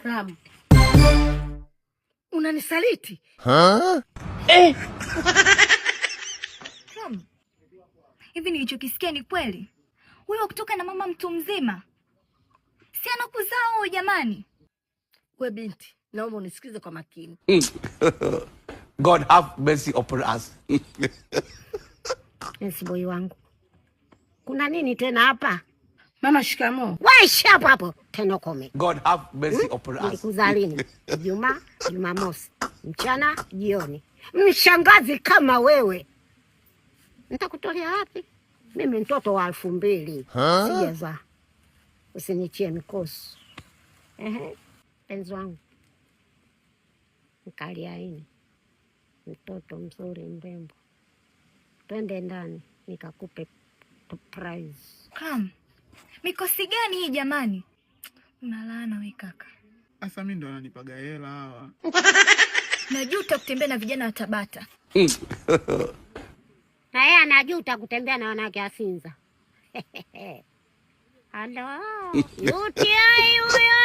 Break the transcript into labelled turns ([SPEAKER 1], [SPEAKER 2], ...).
[SPEAKER 1] Ram, unanisaliti?
[SPEAKER 2] Ram, hivi nilichokisikia ni kweli? Huyo kutoka na mama mtu mzima, si anakuzaa huyo jamani?
[SPEAKER 1] We binti, naomba unisikize kwa makini.
[SPEAKER 3] God have mercy upon us.
[SPEAKER 4] Yes, boy wangu. Kuna nini tena hapa?
[SPEAKER 1] Mama, shikamoo.
[SPEAKER 4] Wewe hapo tena kome.
[SPEAKER 3] God have mercy upon us.
[SPEAKER 4] Nilikuzalini Jumamosi, mchana, jioni. Mshangazi kama wewe. Nitakutolea wapi? Mimi mtoto wa 2000. Sijazaa. Usinichie mikosi. Penzi wangu. Nikalia ini. Mtoto mzuri mrembo. Twende ndani nikakupe prize.
[SPEAKER 2] Ram, mikosi gani hii jamani? Unalaana we kaka.
[SPEAKER 5] Asa mimi ndo ananipaga hela hawa.
[SPEAKER 2] Najuta kutembea na vijana wa Tabata.
[SPEAKER 4] Na yeye anajuta kutembea na wanawake wa Sinza. Hello. UTI huyo.